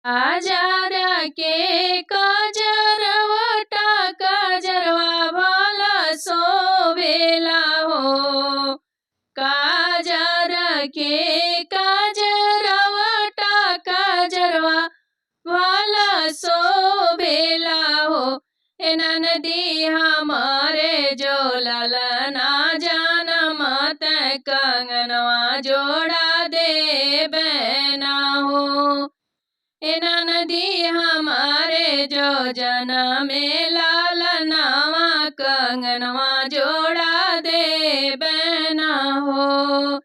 आजार के कजरवटा कजरवा भल सोवेला हो। काजर के कजरवटा कजरवा भल सोवेला हो। ए ननदी हमारे जो ललना जनमत कंगनवा जोड़ा दे बना हो। ए ननदी हमारे जो जनमे लालनावा कंगनवा जोड़ा दे बना हो।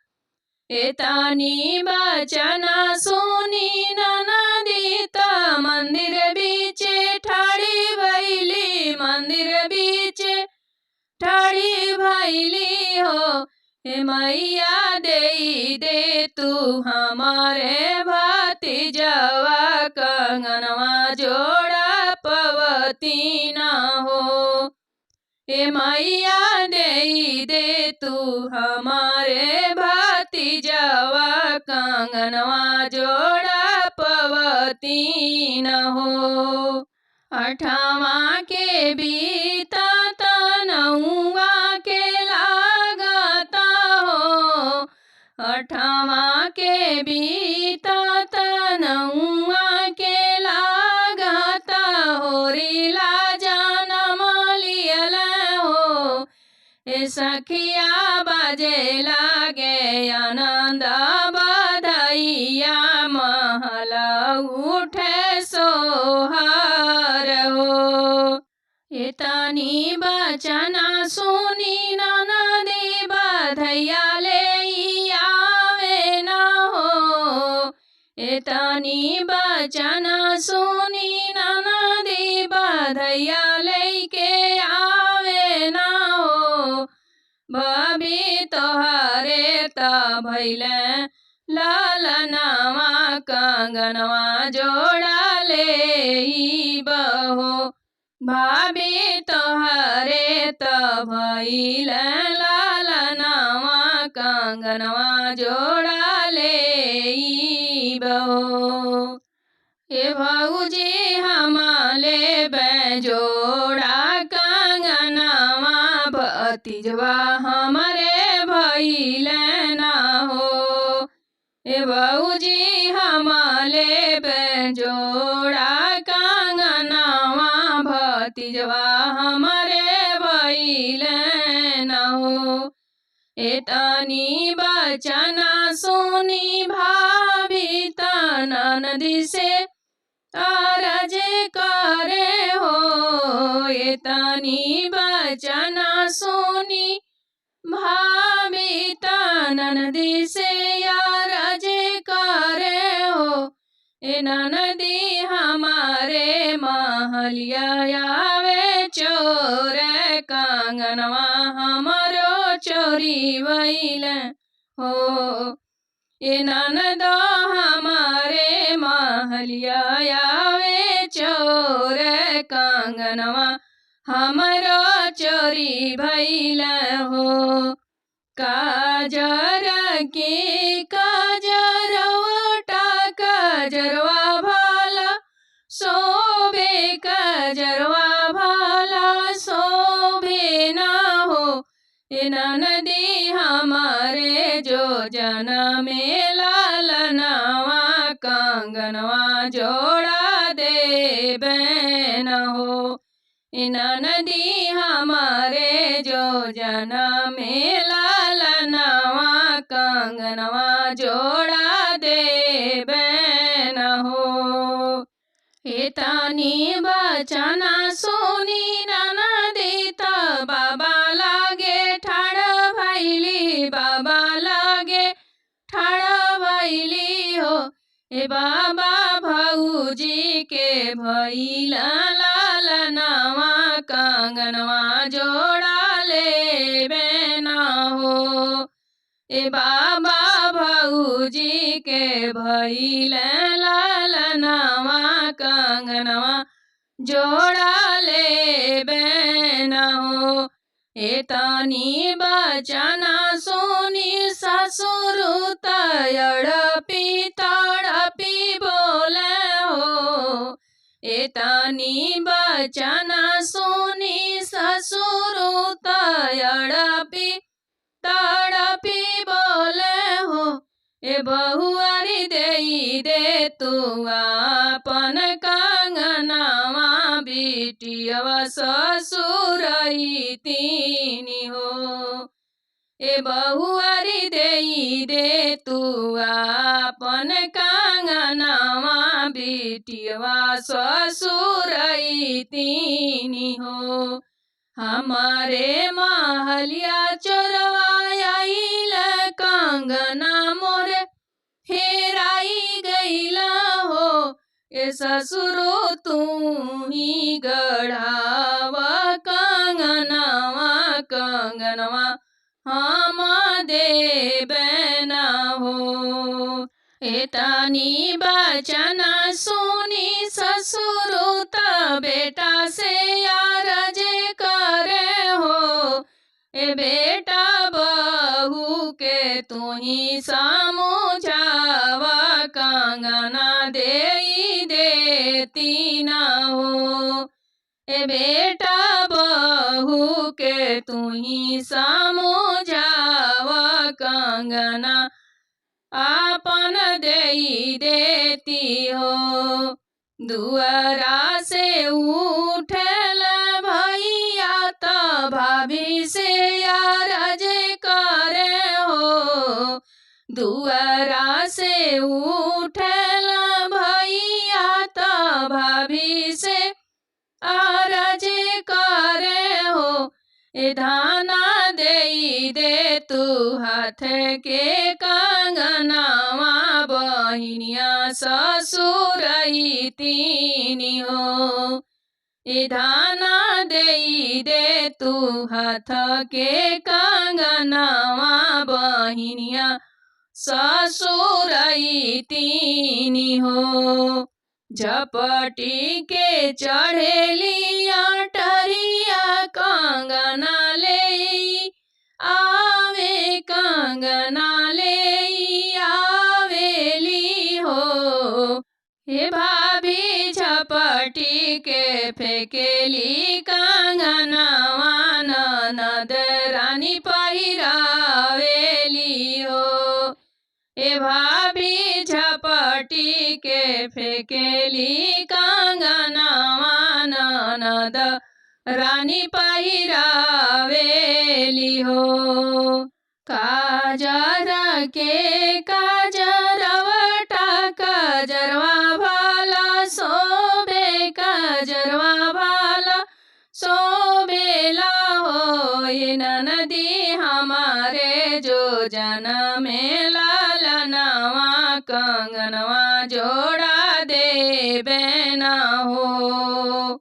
ए तानी बचना सुनी ननदी त मंदिर बीचे ठाड़ी भैली, मंदिर बीचे ठाड़ी भैली हो। हे मैया दे तू हमारे भतीजवा कंगनवा जोड़ा पवती ना हो। हे मैया दे तू हमारे भतीजवा कंगनवा जोड़ा पवती न हो। अठवा के बीता तनौआ के लागता हो। अठवा के बीता तनौआ के लागता हो। रीला जनम लियल हो। ए सखिया बाजे लागे आनंद बधैया महल उठे सोहर हो। ए तानी बचना सुनी ननदी बधैया ले आवे न हो। ए तानी बचना सुनी ननदी बधैया लेके आवे न हो। भाभी तोहरे त भैले लालनावा कंगनवा जोड़ा ले बहो। भाभी तोहरे त भैले लालनावा कंगनवा जोड़ा ले बहो। ए भौजी हमाले बेजोड़ा कंगनवा भतीजवा हमारे भैले ना हो। ए भौजी हमाले बेजोड़ा कंगनवा भतीजवा हमारे भैले ना हो। ए तानी बचना सुनी भाभी त ननदी से अरज करे हो। ए तानी बचना सुनी भाभी त ननदी से अरज करे हो। ए ननदी हमारे महलिया आवे चोर कंगनवा हमारो चोरी वैल हो। ए ननदो हमारे महलिया आवे चोर कंगनवा हमारो चोरी भैल हो। काजर के कजरवटा कजरवा भला शोभे कजरवा भला शोभे न हो। ए ननदी हमारे जो जनमे लालनावा कंगनवा जोड़ा दे बन हो। ए ननदी हमारे जो जनमे लालनावा कंगनवा जोड़ा दे बन हो। ए तानी बचना सुनी ननदी त बाबा लागे ठाड़ भैली, बाबा लागे ठाड़ भैली हो। ए बाबा भौजी के भैला लालनावा कंगनवा जोड़ा ले बना हो। ए बाबा भौजी के भैला लालनावा कंगनवा जोड़ा ले बना हो। ए तानी बचना सुनी ससुर तड़पी तड़पी बोले हो। एतानी बचना सुनी ससुर तड़पी तड़पी बोले हो ए बहुआरी दे तू आपन कंगनवा बिटियवा ससुर तीनी हो ए बहुआरी दे तू आपन कंगनवा बिटियवा ससुर तीनी हो हमारे महलिया चोरवाइल कंगना मोरे हेराई गईला हो ए ससुरो तू ही गढ़ावा कंगनवा हम देबे न हो एतानी बचना सुनी ससुर बेटा से यार जे करे हो ए बेटा बहू के तू ही समझावा कंगना देती न हो ए बेटा बहू के तू ही समझावा कंगना आपन देती हो दुआरा से उठल भैया त भाभी से यार जे करे हो दुआरा से उठल भैया त भाभी से आरज करे हो ए धाना दे तू हाथ के कंगनवा बहिनिया ससुर तीनी हो ए धाना दे तू हाथ के कंगनवा बहिनिया ससुर तीनी हो झपटी के चढ़ेली अटरिया कंगना ले आवे कंगना ले आवेली हो हे भाभी झपटी के फेकेली कंगनवा ननद रानी पहिरावेली हो ए भाभी झपटी के फेकेली कंगनवा ननद रानी पहिरावेली हो काजर के काजरवटा काजरवा भाला सोबे काजरवा भाला सोबेला हो ये ननदी हमारे जो जनमे लालनवा कंगनवा जोड़ा देबे न हो।